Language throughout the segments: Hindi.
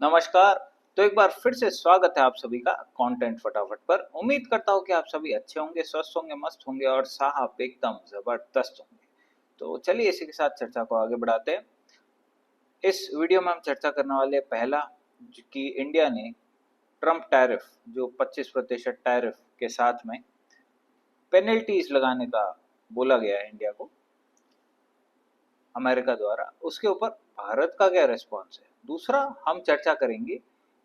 नमस्कार। तो एक बार फिर से स्वागत है आप सभी का कंटेंट फटाफट पर। उम्मीद करता हूँ कि आप सभी अच्छे होंगे, स्वस्थ होंगे, मस्त होंगे और साहब एकदम जबरदस्त होंगे। तो चलिए इसी के साथ चर्चा को आगे बढ़ाते हैं। इस वीडियो में हम चर्चा करने वाले हैं पहला कि इंडिया ने ट्रम्प टैरिफ जो 25% टैरिफ के साथ में पेनल्टीज लगाने का बोला गया है इंडिया को अमेरिका द्वारा, उसके ऊपर भारत का क्या रिस्पॉन्स है। दूसरा हम चर्चा करेंगे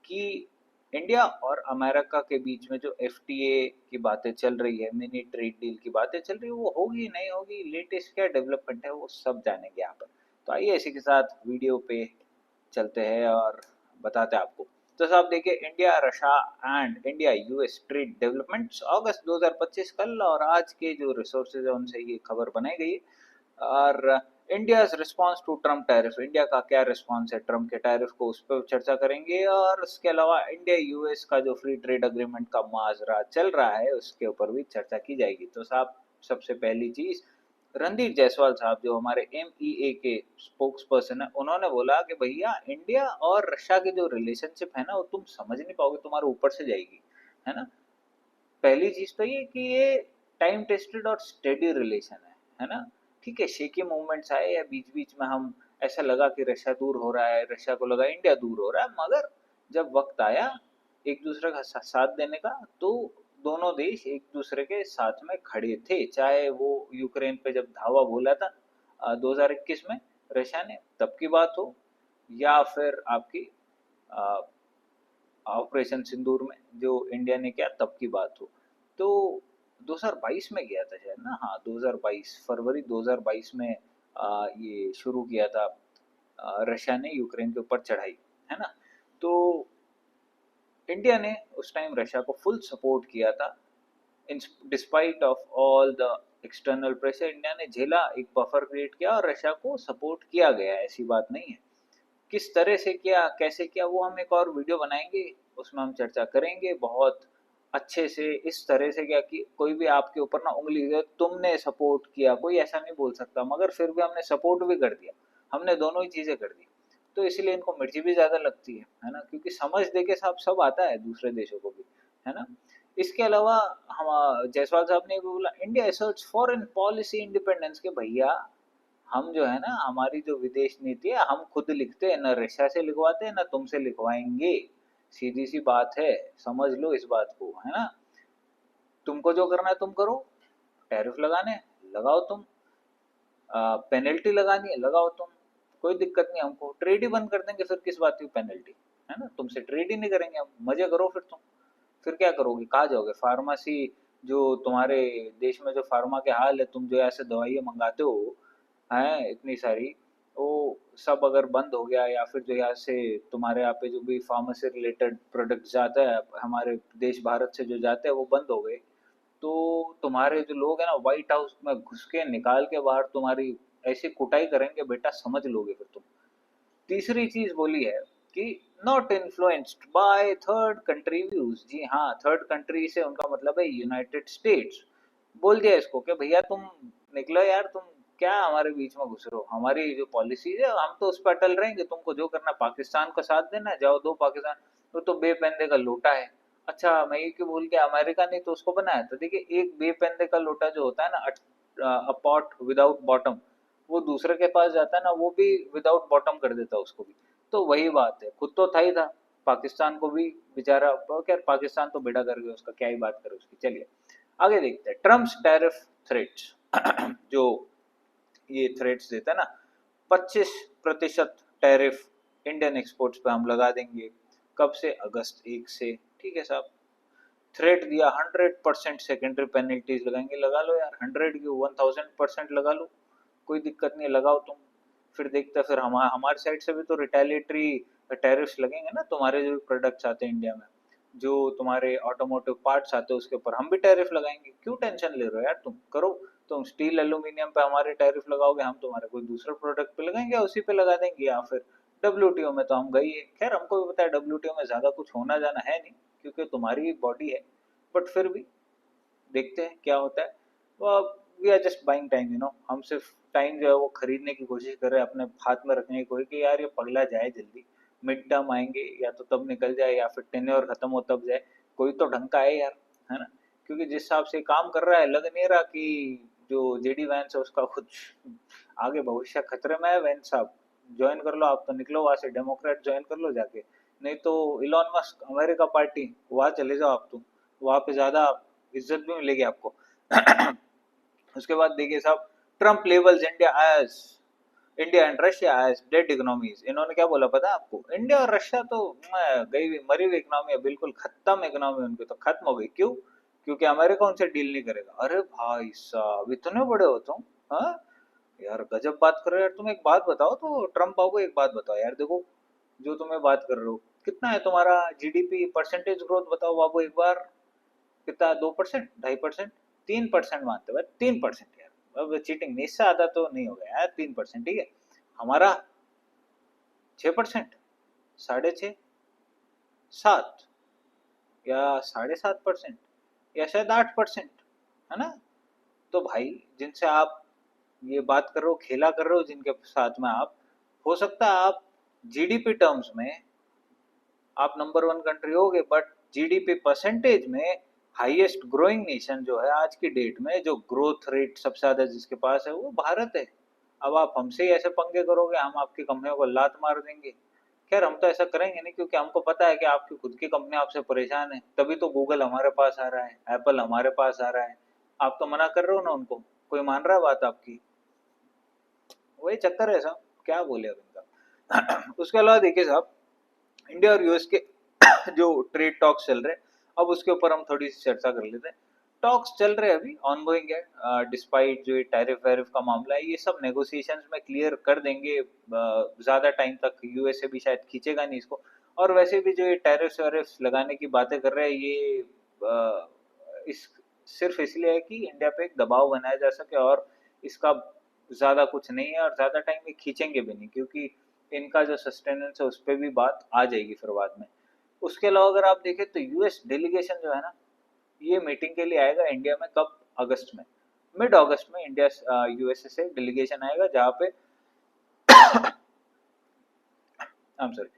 कि इंडिया और अमेरिका के बीच में जो एफटीए की बातें चल रही है, मिनी ट्रेड डील की बातें चल रही है, वो होगी नहीं होगी, लेटेस्ट क्या डेवलपमेंट है वो सब जानेंगे यहाँ पर। तो आइए इसी के साथ वीडियो पे चलते हैं और बताते हैं आपको। तो साहब देखिए, India Russia and India US trade developments August 2025 कल और आज के जो रिसोर्सेज है उनसे ये खबर बनाई गई है। और India response to Trump tariff, India का क्या रिस्पॉन्स है ट्रम्प के टैरिफ को, उस पर चर्चा करेंगे। और उसके अलावा इंडिया यूएस का जो फ्री ट्रेड अग्रीमेंट का माजरा चल रहा है उसके ऊपर भी चर्चा की जाएगी। तो साहब सबसे पहली चीज, रणदीप जायसवाल साहब जो हमारे एमईए के स्पोक्स पर्सन है, उन्होंने बोला कि भैया इंडिया और रशिया की जो रिलेशनशिप है ना वो तुम समझ नहीं पाओगे, तुम्हारे ऊपर से जाएगी, है ना। पहली चीज तो ये कि ये टाइम टेस्टेड और स्टेडी रिलेशन है ना। ठीक है, शेकी मूवमेंट्स आए या बीच बीच में हम ऐसा लगा कि रशिया दूर हो रहा है, रशिया को लगा इंडिया दूर हो रहा है, मगर जब वक्त आया एक दूसरे का साथ देने का तो दोनों देश एक दूसरे के साथ में खड़े थे। चाहे वो यूक्रेन पे जब धावा बोला था 2021 में रशिया ने, तब की बात हो, या फिर आपकी ऑपरेशन सिंदूर में जो इंडिया ने किया तब की बात हो। तो 2022 में गया था शायद ना, हाँ 2022 फरवरी 2022 में ये शुरू किया था रशिया ने यूक्रेन के ऊपर चढ़ाई, है ना। तो इंडिया ने उस टाइम रशिया को फुल सपोर्ट किया था। In despite of all the external pressure India ने झेला, एक बफर क्रिएट किया और रशिया को सपोर्ट किया गया, ऐसी बात नहीं है। किस तरह से किया, कैसे किया, वो हम एक और वीडियो बनाएंगे, उसमें हम चर्चा करेंगे बहुत अच्छे से। इस तरह से क्या कि कोई भी आपके ऊपर ना उंगली है तुमने सपोर्ट किया, कोई ऐसा नहीं बोल सकता, मगर फिर भी हमने सपोर्ट भी कर दिया, हमने दोनों ही चीजें कर दी। तो इसलिए इनको मिर्ची भी ज्यादा लगती है ना, क्योंकि समझ दे के सब आता है दूसरे देशों को भी, है ना। इसके अलावा हम जायसवाल साहब ने भी बोला India search foreign policy independence, के भैया हम जो है ना, हमारी जो विदेश नीति है हम खुद लिखते हैं, ना रशिया से लिखवाते हैं ना तुमसे लिखवाएंगे। सीधी सी बात है, समझ लो इस बात को, है ना। तुमको जो करना है तुम करो, टैरिफ लगाने लगाओ तुम, पेनल्टी लगानी है लगाओ तुम, कोई दिक्कत नहीं, हमको ट्रेड ही बंद कर देंगे, फिर किस बात की पेनल्टी, है ना। तुमसे ट्रेड ही नहीं करेंगे हम, मजे करो फिर तुम। फिर क्या करोगे, कहाँ जाओगे, फार्मेसी जो तुम्हारे देश में जो फार्मा के हाल है, तुम जो ऐसे दवाइयाँ मंगाते हो हैं इतनी सारी, वो सब अगर बंद हो गया, या फिर जो यहाँ से तुम्हारे यहाँ पे जो भी फार्मेसी रिलेटेड प्रोडक्ट जाता है हमारे देश भारत से जो जाते हैं वो बंद हो गए, तो तुम्हारे जो लोग हैं ना व्हाइट हाउस में घुस के निकाल के बाहर तुम्हारी ऐसी कुटाई करेंगे बेटा, समझ लोगे फिर तुम। तीसरी चीज बोली है कि not influenced by third country views. जी हाँ, थर्ड कंट्री से उनका मतलब है यूनाइटेड स्टेट्स। बोल दिया इसको कि भैया तुम निकलो यार, तुम क्या हमारे बीच में घुस रहे हो, हमारी जो पॉलिसी है हम तो उस पर अटल रहेंगे, तुमको जो करना पाकिस्तान का साथ देना है जाओ दो, पाकिस्तान तो बेपंदे का लोटा है। अच्छा मैं ये क्यों भूल गया, अमेरिका ने तो उसको बनाया था। देखिए एक बेपंदे का लोटा जो होता है ना, अ पॉट विदाउट बॉटम, वो दूसरे के पास जाता है ना, वो भी विदाउट बॉटम कर देता है उसको भी। तो वही बात है, खुद तो था ही था, पाकिस्तान को भी बेचारा, खैर पाकिस्तान तो बेड़ा कर गया, उसका क्या ही बात करे उसकी। चलिए आगे देखते हैं, ट्रम्प्स टैरिफ थ्रेट्स जो ये थ्रेट्स देता है ना, 25% टैरिफ इंडियन एक्सपोर्ट्स पे हम लगा देंगे। कब से, अगस्त 1 से, ठीक है साहब। थ्रेट दिया 100% सेकेंडरी पेनल्टीज लगाएंगे, लगा लो यार, 100 की 1000% लगा लो, कोई दिक्कत नहीं, लगाओ तुम। फिर देखते हैं, फिर हमारे साइड से भी तो रिटेलिएटरी टैरिफ्स लगेंगे ना, तुम्हारे जो प्रोडक्ट्स आते हैं इंडिया में, जो तुम्हारे ऑटोमोटिव पार्ट्स आते हैं उसके ऊपर हम भी टैरिफ लगाएंगे। क्यों टेंशन ले रहे हो यार, तुम करो। तुम स्टील एल्यूमिनियम पे हमारे टैरिफ लगाओगे, हम तुम्हारे कोई दूसरे प्रोडक्ट पे लगाएंगे उसी पे लगा देंगे। या फिर डब्ल्यूटीओ में तो हम गई है, खैर हमको भी पता है डब्ल्यूटीओ में ज्यादा कुछ होना जाना है नहीं, क्योंकि तुम्हारी ही बॉडी है, बट फिर भी देखते हैं क्या होता है। वो we are just buying time, हम सिर्फ टाइम जो है वो खरीदने की कोशिश कर रहे हैं, अपने हाथ में रखने की कोशिश कि यार ये पगला जाए जल्दी, मिड टर्म आएंगे या तो तब निकल जाए या फिर टेन्योर खत्म हो तब जाए, कोई तो ढंग का है यार, है ना? क्योंकि जिस हिसाब से काम कर रहा है लग नहीं रहा कि जो जेडी वैंस है उसका कुछ आगे भविष्य खतरे में है। वैंस साहब ज्वाइन कर लो, आप तो निकलो वहां से, डेमोक्रेट ज्वाइन कर लो जाके, नहीं तो इलॉन मस्क अमेरिका पार्टी वहां चले जाओ आप, तो वहां पे ज्यादा इज्जत भी मिलेगी आपको। उसके बाद देखिए साहब, Trump labels India and Russia as dead economies. इन्होंने क्या बोला पता है आपको? इंडिया और रशिया तो गई हुई मरी हुई इकोनॉमी है, बिल्कुल खत्म इकोनॉमी उनकी तो खत्म हो गई। क्यों? क्योंकि अमेरिका उनसे डील नहीं करेगा। अरे भाई साहब इतने बड़े हो तुम, हाँ यार गजब बात कर रहे हो यार। तुम एक बात बताओ, तो ट्रम्प बाबू एक बात बताओ यार, देखो जो तुम्हें बात कर रहे हो, कितना है तुम्हारा जीडीपी परसेंटेज ग्रोथ बताओ बाबू एक बार, कितना? 2%, 2.5%, 3% मानते भाई, 3% यार, अब चीटिंग नहीं, इससे आधा तो नहीं होगा यार, 3%, ठीक है। हमारा 6%, 6.5, 7, या 7.5%, या शायद 8%, है ना? तो भाई जिनसे आप ये बात कर रहे हो, खेला कर रहे हो जिनके साथ में आप, हो सकता है आप जीडीपी टर्म्स में आप नंबर वन कंट्री होगे, बट जीडीपी परसेंटेज में हाईएस्ट ग्रोइंग नेशन जो है आज की डेट में, जो ग्रोथ रेट सबसे ज्यादा जिसके पास है वो भारत है। अब आप हमसे ही ऐसे पंगे करोगे, हम आपकी कंपनियों को लात मार देंगे। खैर हम तो ऐसा करेंगे नहीं, क्योंकि हमको पता है कि आपकी खुद की कंपनी आपसे परेशान है, तभी तो गूगल हमारे पास आ रहा है, एप्पल हमारे पास आ रहा है। आप तो मना कर रहे हो ना उनको, कोई मान रहा है बात आपकी? वही चक्कर है साहब, क्या बोले अब इनका। उसके अलावा देखिए साहब, इंडिया और यूएस के जो ट्रेड टॉक्स चल रहे हैं, अब उसके ऊपर हम थोड़ी सी चर्चा कर लेते हैं। टॉक्स चल रहे हैं अभी, ऑनगोइंग है, डिस्पाइट जो ये टैरिफ वैरिफ का मामला है, ये सब नेगोशिएशंस में क्लियर कर देंगे। ज्यादा टाइम तक यूएसए भी शायद खींचेगा नहीं इसको। और वैसे भी जो ये टैरिफ वैरिफ लगाने की बातें कर रहे हैं, ये इस सिर्फ इसलिए है कि इंडिया पे एक दबाव बनाया जा सके, और इसका ज्यादा कुछ नहीं है, और ज्यादा टाइम ये खींचेंगे भी नहीं, क्योंकि इनका जो सस्टेनेंस है उस पर भी बात आ जाएगी फिर बाद में। उसके अलावा अगर आप देखें तो यूएस डेलीगेशन जो है ना, ये मीटिंग के लिए आएगा इंडिया में कब? अगस्त में, मिड अगस्त में इंडिया यूएसए से डेलीगेशन आएगा, जहाँ पे आई एम सॉरी,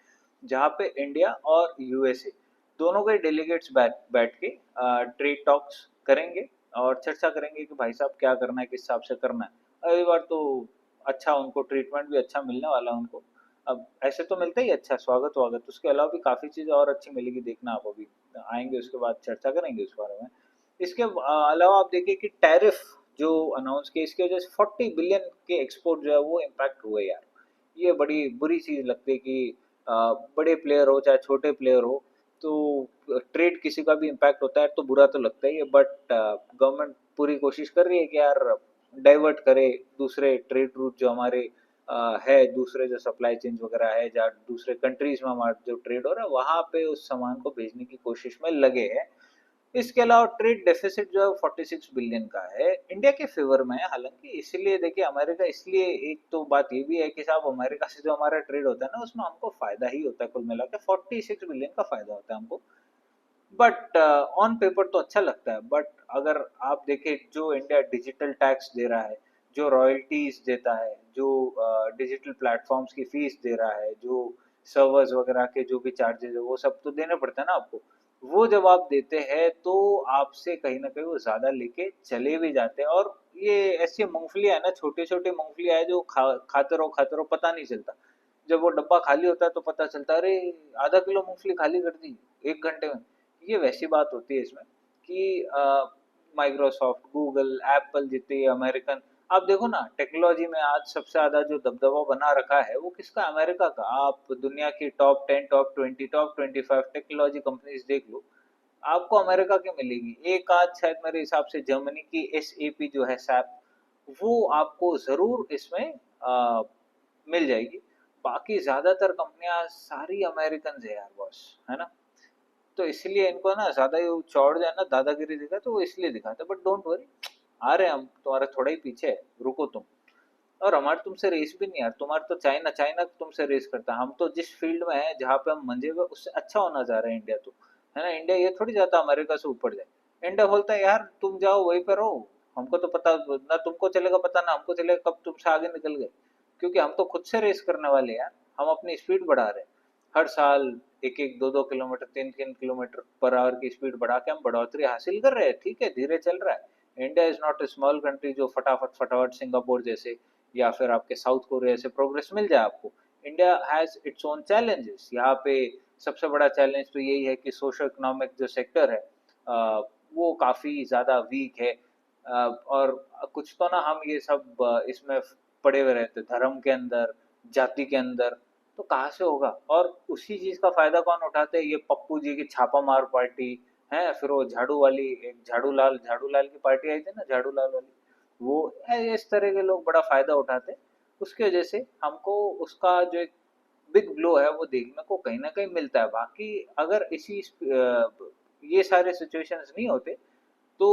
जहाँ पे इंडिया और यूएसए दोनों के डेलीगेट्स बैठ बैठ के ट्रेड टॉक्स करेंगे, और चर्चा करेंगे कि भाई साहब क्या करना है, किस हिसाब से करना है। अगली बार तो अच्छा उनको ट्रीटमेंट भी अच्छा मिलने वाला है उनको। अब ऐसे तो मिलता ही अच्छा स्वागत वागत, उसके अलावा भी काफ़ी चीज़ें और अच्छी मिलेगी, देखना आप अभी आएंगे उसके बाद चर्चा करेंगे उस बारे में। इसके अलावा आप देखिए कि टैरिफ जो अनाउंस किए, इसकी वजह से 40 बिलियन के एक्सपोर्ट जो है वो इम्पैक्ट हुए यार। ये बड़ी बुरी चीज़ लगती है कि बड़े प्लेयर हो चाहे छोटे प्लेयर हो, तो ट्रेड किसी का भी इम्पैक्ट होता है तो बुरा तो लगता ही है, बट गवर्नमेंट पूरी कोशिश कर रही है कि यार डाइवर्ट करे दूसरे ट्रेड रूट जो हमारे है, दूसरे जो सप्लाई चेन वगैरह है, जहाँ दूसरे कंट्रीज में हमारा जो ट्रेड हो रहा है वहां पे उस सामान को भेजने की कोशिश में लगे हैं। इसके अलावा ट्रेड डेफिसिट जो है 46 बिलियन का है, इंडिया के फेवर में है हालांकि। इसलिए देखिए अमेरिका, इसलिए एक तो बात ये भी है कि साहब अमेरिका से जो हमारा ट्रेड होता है ना, उसमें हमको फायदा ही होता है, कुल मिला के 46 बिलियन का फायदा होता है हमको। बट ऑन पेपर तो अच्छा लगता है, बट अगर आप देखें जो इंडिया डिजिटल टैक्स दे रहा है, जो रॉयल्टीज देता है, जो डिजिटल प्लेटफॉर्म्स की फीस दे रहा है, जो सर्वर्स वगैरह के जो भी चार्जेस है वो सब तो देने पड़ते हैं ना आपको। वो जब आप देते हैं तो आपसे कहीं ना कहीं वो ज्यादा लेके चले भी जाते हैं। और ये ऐसी मूंगफलियां है ना, छोटी छोटी मूंगफलियां है जो खाते रहो पता नहीं चलता। जब वो डब्बा खाली होता है तो पता चलता है, अरे आधा किलो मूंगफली खाली कर दी 1 घंटे में। ये वैसी बात होती है इसमें कि माइक्रोसॉफ्ट, गूगल, एप्पल जितने अमेरिकन, आप देखो ना टेक्नोलॉजी में आज सबसे ज्यादा जो दबदबा बना रखा है वो किसका? अमेरिका का। आप दुनिया की top 10, top 20, top 25 technology companies देख लो, आपको अमेरिका की मिलेगी। एक आध शायद मेरे हिसाब से जर्मनी की SAP जो है, सैप, वो आपको जरूर इसमें मिल जाएगी। बाकी ज्यादातर कंपनियां सारी अमेरिकन है यार बॉस, है ना? तो इसलिए इनको ना ज्यादा ही चौड़ जाए ना, दादागिरी दिखा तो वो इसलिए दिखाते, बट डोंट वरी, आ रहे हैं हम, तुम्हारे थोड़ा ही पीछे है, रुको तुम। और हमारे तुमसे रेस भी नहीं यार, तुम्हारे तो चाइना चाइना तुमसे रेस करता है, हम तो जिस फील्ड में है जहाँ पे हम मंजे हुए उससे अच्छा होना चाह रहे हैं इंडिया तो, है ना? इंडिया ये थोड़ी जाता अमेरिका से ऊपर जाए। इंडिया बोलता है यार तुम जाओ वहीं पर रहो, हमको तो पता ना, तुमको चलेगा पता ना हमको चलेगा कब तुमसे आगे निकल गए। क्योंकि हम तो खुद से रेस करने वाले हैं यार, हम अपनी स्पीड बढ़ा रहे हैं। हर साल एक एक दो दो किलोमीटर तीन तीन किलोमीटर पर आवर की स्पीड बढ़ा के हम बढ़ोतरी हासिल कर रहे हैं। ठीक है, धीरे चल रहा है। India is not a small country जो फटाफट फटाफट सिंगापुर जैसे या फिर आपके साउथ कोरिया से प्रोग्रेस मिल जाए आपको। India has its own challenges. यहाँ पे सबसे बड़ा चैलेंज तो यही है कि सोशो इकोनॉमिक जो सेक्टर है वो काफ़ी ज़्यादा वीक है। और कुछ तो ना हम ये सब इसमें पड़े हुए रहते धर्म के अंदर, जाति के अंदर, तो कहाँ से होगा। और उसी चीज़ का फायदा कौन उठाते हैं, ये पप्पू जी की छापा मार पार्टी है, फिर वो झाड़ू वाली एक झाड़ू लाल की पार्टी आई थी ना, झाड़ू लाल वाली, वो इस तरह के लोग बड़ा फायदा उठाते हैं। उसकी वजह से हमको उसका जो एक बिग ब्लो है वो देखने को कहीं ना कहीं मिलता है। बाकी अगर ये सारे सिचुएशंस नहीं होते तो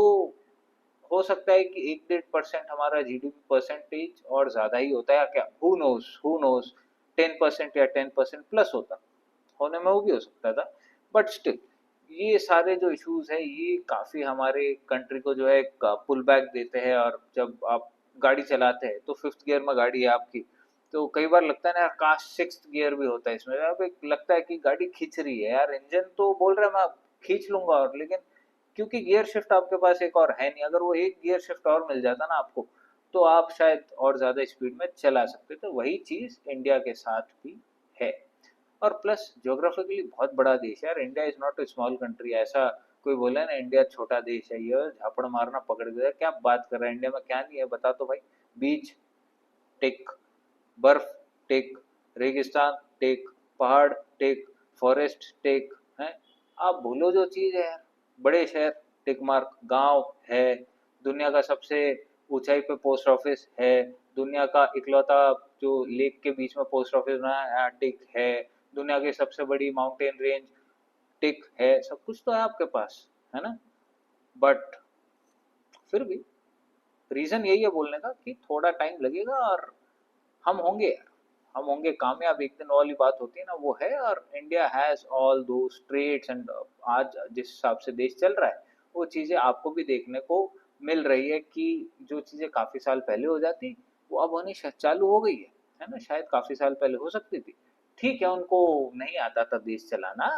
हो सकता है कि 1-1.5% हमारा जीडीपी परसेंटेज और ज़्यादा ही होता है, या क्या, हु नोज 10% या 10% प्लस होता, होने में वो भी हो सकता था। बट स्टिल ये सारे जो इश्यूज है ये काफ़ी हमारे कंट्री को जो है पुल बैक देते हैं। और जब आप गाड़ी चलाते हैं तो फिफ्थ गियर में गाड़ी है आपकी, तो कई बार लगता है ना यार काश सिक्स्थ गियर भी होता है इसमें। अब एक लगता है कि गाड़ी खींच रही है यार, इंजन तो बोल रहा है मैं खींच लूंगा, और लेकिन क्योंकि गियर शिफ्ट आपके पास एक और है नहीं, अगर वो एक गियर शिफ्ट और मिल जाता ना आपको तो आप शायद और ज़्यादा स्पीड में चला सकते। तो वही चीज़ इंडिया के साथ भी है। और प्लस ज्योग्राफिकली बहुत बड़ा देश है यार, India is not a small country. ऐसा कोई बोला ना इंडिया छोटा देश है, ये झापड़ मारना पकड़ गया, क्या बात कर रहा है, इंडिया में क्या नहीं है बता तो भाई। बीच टिक, बर्फ टिक, रेगिस्तान टिक, पहाड़ टिक, फॉरेस्ट टिक है। आप भूलो जो चीज़ है यार, बड़े शहर टिक मार्क, गांव है, दुनिया का सबसे ऊंचाई पे पोस्ट ऑफिस है, दुनिया का इकलौता जो लेक के बीच में पोस्ट ऑफिस बना है टिक है, दुनिया की सबसे बड़ी माउंटेन रेंज टिक है, सब कुछ तो है आपके पास, है ना। बट फिर भी रीजन यही है बोलने का कि थोड़ा टाइम लगेगा और हम होंगे यार, हम होंगे कामयाब एक दिन, वाली बात होती है ना वो है। और इंडिया हैज ऑल दो ट्रेड्स एंड आज जिस हिसाब से देश चल रहा है वो चीज़ें आपको भी देखने को मिल रही है कि जो चीज़ें काफ़ी साल पहले हो जाती वो अब होनी चालू हो गई है ना। शायद काफ़ी साल पहले हो सकती थी, ठीक है, उनको नहीं आता था देश चलाना,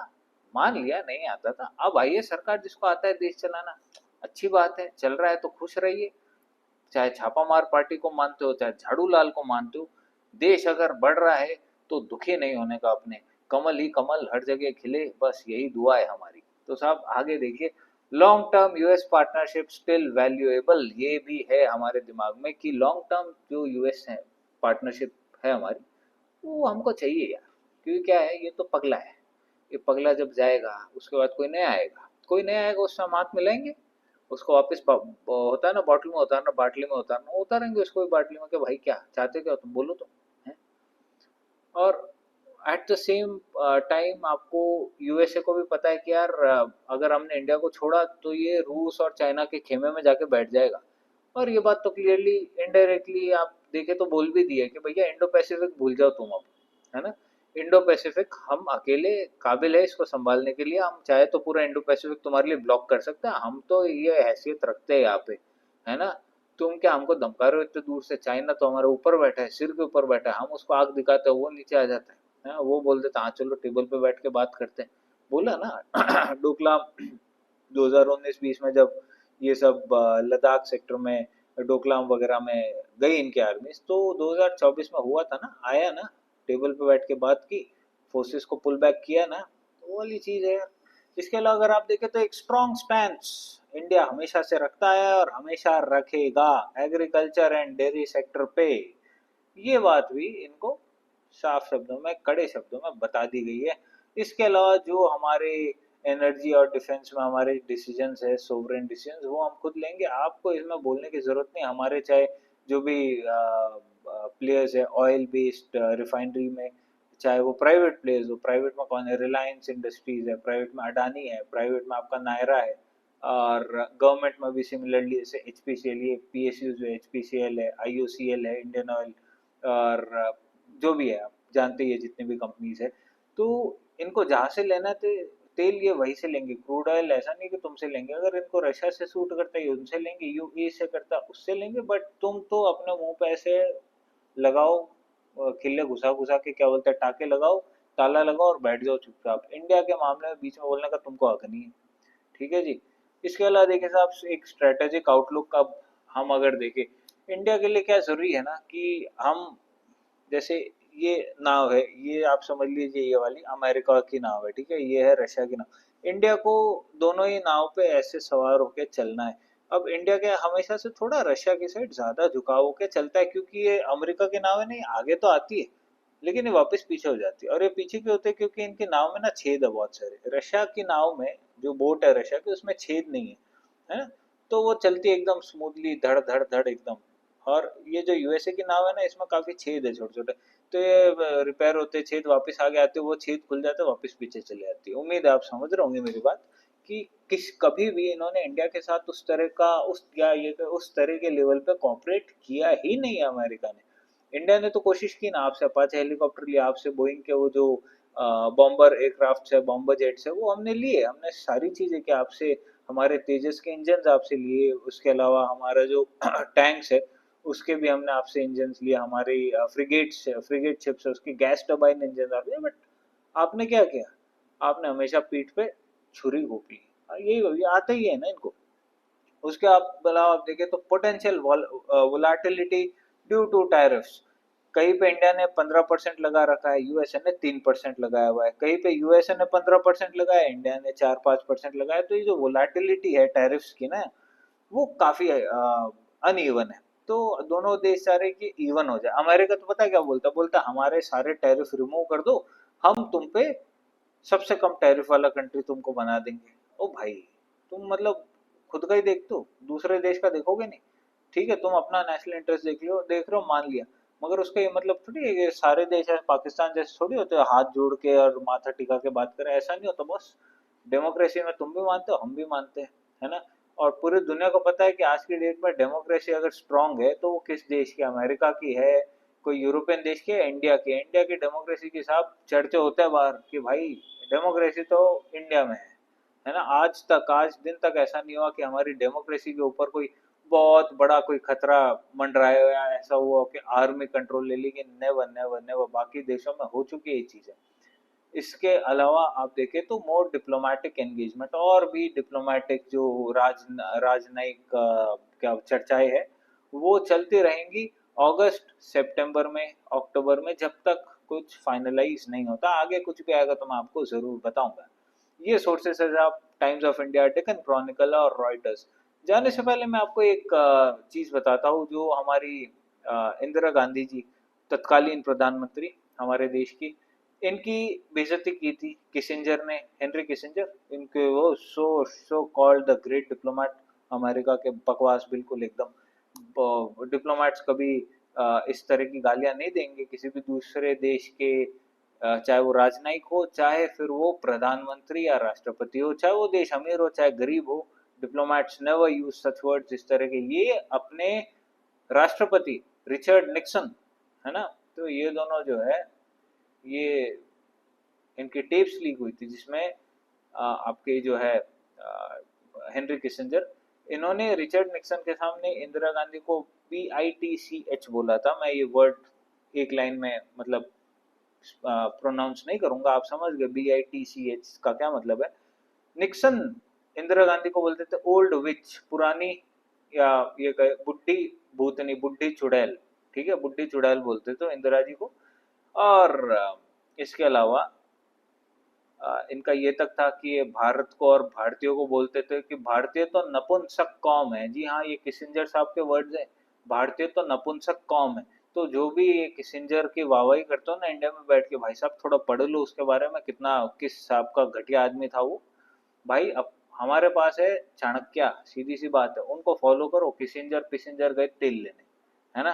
मान लिया नहीं आता था। अब आइए सरकार जिसको आता है देश चलाना, अच्छी बात है, चल रहा है तो खुश रहिए। चाहे छापामार पार्टी को मानते हो चाहे झाड़ू लाल को मानते हो, देश अगर बढ़ रहा है तो दुखी नहीं होने का अपने, कमल ही कमल हर जगह खिले, बस यही दुआ है हमारी। तो साहब आगे देखिए, long term US partnership still valuable, ये भी है हमारे दिमाग में कि लॉन्ग टर्म जो यूएस है पार्टनरशिप है हमारी, वो हमको चाहिए यार। क्योंकि क्या है, ये तो पगला है, ये पगला जब जाएगा उसके बाद कोई नया आएगा, कोई नया आएगा, उससे हम हाथ मिलाएंगे, उसको वापस होता है ना बॉटल में उतारना, बाटली में उतारना, उतारेंगे उसको भी बाटली में कि भाई क्या चाहते, क्या तुम बोलो तो है। और एट द सेम टाइम आपको यूएसए को भी पता है कि यार अगर हमने इंडिया को छोड़ा तो ये रूस और चाइना के खेमे में जाके बैठ जाएगा। और ये बात तो क्लियरली इनडायरेक्टली आप देखे तो बोल भी दिया कि भैया इंडो पैसिफिक भूल जाओ तुम अब, है ना। इंडो पैसिफिक हम अकेले काबिल है इसको संभालने के लिए, हम चाहे तो पूरा इंडो पैसिफिक तुम्हारे लिए ब्लॉक कर सकते हैं, हम तो ये हैसियत रखते हैं यहाँ पे, है ना। तुम क्या हमको धमका रहे हो इतने दूर से, चाइना तो हमारे ऊपर बैठा है, सिर के ऊपर बैठा है, हम उसको आग दिखाते हैं वो नीचे आ जाता है, वो बोल देता हाँ चलो टेबल पे बैठ के बात करते हैं। बोला ना डोकलाम 2019-20 में जब ये सब लद्दाख सेक्टर में डोकलाम वगैरह में गई इनकी आर्मी, तो 2024 में हुआ था ना, आया ना, टेबल पे बैठ के बात की, फोर्सेस को पुल बैक किया ना, तो वो वाली चीज है। इसके अलावा अगर आप देखें तो एक स्ट्रॉन्ग स्टैंड इंडिया हमेशा से रखता है और हमेशा रखेगा एग्रीकल्चर एंड डेयरी सेक्टर पे। ये बात भी इनको साफ शब्दों में, कड़े शब्दों में बता दी गई है। इसके अलावा जो हमारे एनर्जी और डिफेंस में हमारे डिसीजंस है, सोवरेन डिसीजंस, वो हम खुद लेंगे, आपको इसमें बोलने की जरूरत नहीं। हमारे चाहे जो भी प्लेयर्स है ऑयल बेस्ड रिफाइनरी में, चाहे वो प्राइवेट प्लेयर्स हो, प्राइवेट में कौन है, रिलायंस इंडस्ट्रीज है, प्राइवेट में अडानी है, प्राइवेट में आपका नायरा है, और गवर्नमेंट में भी सिमिलरली जैसे एच पी सी एल, ये पी एस यू जो एच पी सी एल है, आई ओ सी एल है, इंडियन ऑयल, और जो भी है आप जानते ही है जितनी भी कंपनीज है। तो इनको जहाँ से लेना थे तेल ये वहीं से लेंगे, क्रूड ऑयल ऐसा नहीं कि तुमसे लेंगे, अगर इनको रशिया से सूट करता है उनसे लेंगे, यूएई से करता है उससे लेंगे। बट तुम तो अपने मुंह पे ऐसे लगाओ, खिल्ले घुसा घुसा के क्या बोलते हैं टाके लगाओ ताला लगाओ और बैठ जाओ चुपचाप। इंडिया के मामले में बीच में बोलने का तुमको हक नहीं है। ठीक है जी। इसके अलावा देखिए साहब, एक स्ट्रेटेजिक आउटलुक का हम अगर देखें, इंडिया के लिए क्या जरूरी है ना कि हम, जैसे ये नाव है, ये आप समझ लीजिए ये वाली अमेरिका की नाव है, ठीक है, ये है रशिया की नाव। इंडिया को दोनों ही नाव पे ऐसे सवार होके चलना है। अब इंडिया के हमेशा से थोड़ा रशिया की साइड ज्यादा झुकाव होके चलता है, क्योंकि ये अमेरिका की नाव है, नहीं आगे तो आती है लेकिन ये वापस पीछे हो जाती है। और ये पीछे क्यों होते हैं? क्योंकि इनकी नाव में ना छेद है बहुत सारे। रशिया की नाव में, जो बोट है रशिया की, उसमें छेद नहीं है, है ना? तो वो चलती है एकदम स्मूथली, धड़ धड़ धड़ एकदम। और ये जो यूएसए की नाव है ना, इसमें काफी छेद है छोटे छोटे। तो ये रिपेयर होते छेद वापस आगे आते, वो छेद खुल जाते, वापस पीछे चले जाती है। उम्मीद है आप समझ रहे होंगे मेरी बात, कि किस कभी भी इन्होंने इंडिया के साथ उस तरह का, उस या ये उस तरह के लेवल पे कॉपरेट किया ही नहीं है अमेरिका ने। इंडिया ने तो कोशिश की ना, आपसे अपाचे हेलीकॉप्टर लिया, आपसे बोइंग के वो जो बॉम्बर एयरक्राफ्ट है, बॉम्बर जेट्स है, वो हमने लिए, हमने सारी चीजें की आपसे। हमारे तेजस के इंजन आपसे लिए, उसके अलावा हमारा जो टैंक्स है उसके भी हमने आपसे इंजन लिए, हमारी फ्रिगेट्स फ्रिगेट शिप्स है उसकी गैस टर्बाइन इंजन आप लिए। बट आपने क्या किया? आपने हमेशा पीठ पे छुरी घोंपी। यही आता ही है ना इनको। उसके आप अलावा आप देखें तो potential volatility due to tariffs, कहीं पे इंडिया ने 15% लगा रखा है, यूएसए ने 3% लगाया हुआ है। कहीं पे यूएसए ने 15% लगाया, इंडिया ने 4-5% लगाया। तो ये जो वोलाटिलिटी है टैरिफ्स की ना, वो काफी अनइवन है। तो दोनों देश चाह रहे कि इवन हो जाए। अमेरिका तो पता है क्या बोलता, बोलता हमारे सारे टैरिफ रिमूव कर दो, हम तुम पे सबसे कम टैरिफ वाला कंट्री तुमको बना देंगे। ओ भाई, तुम मतलब खुद का ही देखते हो, दूसरे देश का देखोगे नहीं। ठीक है, तुम अपना नेशनल इंटरेस्ट देख रहे हो, मान लिया, मगर उसका ये मतलब थोड़ी है कि सारे देश है पाकिस्तान जैसे थोड़ी होते हैं हाथ जोड़ के और माथा टिका के बात करें, ऐसा नहीं होता बॉस। डेमोक्रेसी में तुम भी मानते हो, हम भी मानते हैं, है ना? और पूरी दुनिया को पता है कि आज की डेट में डेमोक्रेसी अगर स्ट्रांग है तो वो किस देश की, अमेरिका की है, कोई यूरोपियन देश की है, इंडिया की है। इंडिया की डेमोक्रेसी के साथ चर्चे होते हैं बाहर कि भाई डेमोक्रेसी तो इंडिया में है ना? आज तक, आज दिन तक ऐसा नहीं हुआ कि हमारी डेमोक्रेसी के ऊपर कोई बहुत बड़ा कोई खतरा मंडराया, या ऐसा हुआ कि आर्मी कंट्रोल ले ली, कि नेवर नेवर नेवर। बाकी देशों में हो चुकी है ये चीजें। इसके अलावा आप देखें तो मोर डिप्लोमेटिक एंगेजमेंट, और भी डिप्लोमेटिक जो राजनयिक क्या चर्चाएं है, वो चलती रहेंगी अगस्त सितंबर में, अक्टूबर में, जब तक कुछ फाइनलाइज नहीं होता। आगे कुछ भी आएगा तो मैं आपको जरूर बताऊंगा। ये सोर्सेस है आप, times of India, Deccan Chronicle और रॉयटर्स। जाने से पहले मैं आपको एक चीज बताता हूँ, जो हमारी इंदिरा गांधी जी, तत्कालीन प्रधानमंत्री हमारे देश की, इनकी बेइज्जती की थी किसिंजर ने, हेनरी किसिंजर, इनके वो so so called the great diplomat, America के बकवास बिल्कुल एकदम। डिप्लोमेट्स कभी इस तरह की गालियां नहीं देंगे किसी भी दूसरे देश के, चाहे वो राजनयिक हो, चाहे फिर वो प्रधानमंत्री या राष्ट्रपति हो, चाहे वो देश अमीर हो चाहे गरीब हो। Diplomats never use such words इस तरह के। ये अपने राष्ट्रपति रिचर्ड निक्सन, है ना, तो ये दोनों जो है, ये इनकी टेप्स लीक हुई थी, जिसमें आपके जो है हेनरी किसिंजर, इन्होंने रिचर्ड निक्सन के सामने इंदिरा गांधी को PITCH बोला था। मैं ये वर्ड एक लाइन में मतलब प्रोनाउंस नहीं करूंगा, आप समझ गए BITCH का क्या मतलब है। निक्सन इंदिरा गांधी को बोलते थे ओल्ड विच, पुरानी, या ये कहे बुढ़ी भूतनी, बुढ़ी चुड़ैल। ठीक है, बुढ़ी चुड़ैल बोलते थे इंदिरा जी को। और इसके अलावा इनका ये तक था कि ये भारत को और भारतीयों को बोलते थे कि भारतीय तो नपुंसक कौम है। जी हाँ, ये किसिंजर साहब के वर्ड्स हैं, भारतीय तो नपुंसक कौम है। तो जो भी ये किसिंजर की वाहवाही करते हो ना इंडिया में बैठ के, भाई साहब थोड़ा पढ़ लो उसके बारे में, कितना किस साहब का घटिया आदमी था वो। भाई अब हमारे पास है चाणक्य, सीधी सी बात है, उनको फॉलो करो। किसिंजर पिसिंजर गए तेल लेने, है ना?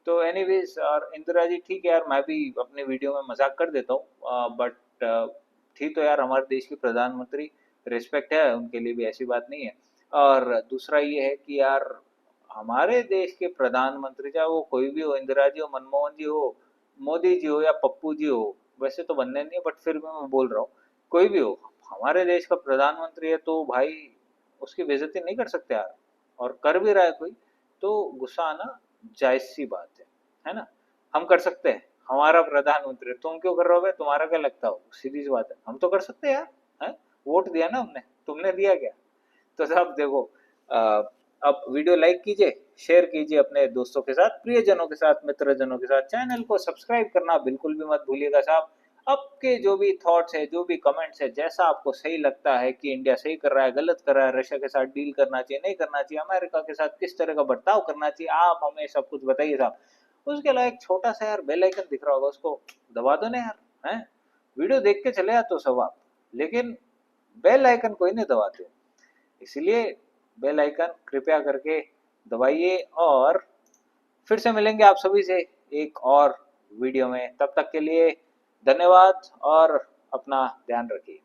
तो एनीवेज, और इंदिरा जी ठीक है यार, मैं भी अपने वीडियो में मजाक कर देता हूँ, बट थी तो यार हमारे देश की प्रधानमंत्री, रिस्पेक्ट है उनके लिए भी, ऐसी बात नहीं है। और दूसरा ये है कि यार हमारे देश के प्रधानमंत्री, चाहे वो कोई भी हो, इंदिरा जी हो, मनमोहन जी हो, मोदी जी हो या पप्पू जी हो, वैसे तो बनने नहीं है बट फिर भी मैं बोल रहा हूँ, कोई भी हो, हमारे देश का प्रधानमंत्री है तो भाई उसकी बेइज्जती नहीं कर सकते यार। और कर भी रहा है कोई, तो गुस्सा आना जायज सी बात है ना? हम कर सकते हैं, हमारा प्रधानमंत्री, तुम क्यों कर रहे हो बे, तुम्हारा क्या लगता हो, सीधी सी बात है, हम तो कर सकते हैं यार, हैं? वोट दिया ना हमने, तुमने दिया क्या? तो साहब देखो, अ, अब वीडियो लाइक कीजिए, शेयर कीजिए अपने दोस्तों के साथ, प्रियजनों के साथ, मित्रजनों के साथ, चैनल को सब्सक्राइब करना बिल्कुल भी मत भूलिएगा साहब। आपके जो भी थॉट्स है, जो भी कमेंट्स है, जैसा आपको सही लगता है कि इंडिया सही कर रहा है, गलत कर रहा है, रशिया के साथ डील करना चाहिए, नहीं करना चाहिए, अमेरिका के साथ किस तरह का बर्ताव करना चाहिए, आप हमें सब कुछ बताइए साहब। उसके अलावा एक छोटा सा यार बेल आइकन दिख रहा होगा, उसको दबा दो ना यार, हैं? वीडियो देख के चले आते हो सब आप, लेकिन बेल आइकन कोई नहीं दबाते, इसलिए बेल आइकन कृपया करके दबाइए। और फिर से मिलेंगे आप सभी से एक और वीडियो में, तब तक के लिए धन्यवाद और अपना ध्यान रखिए।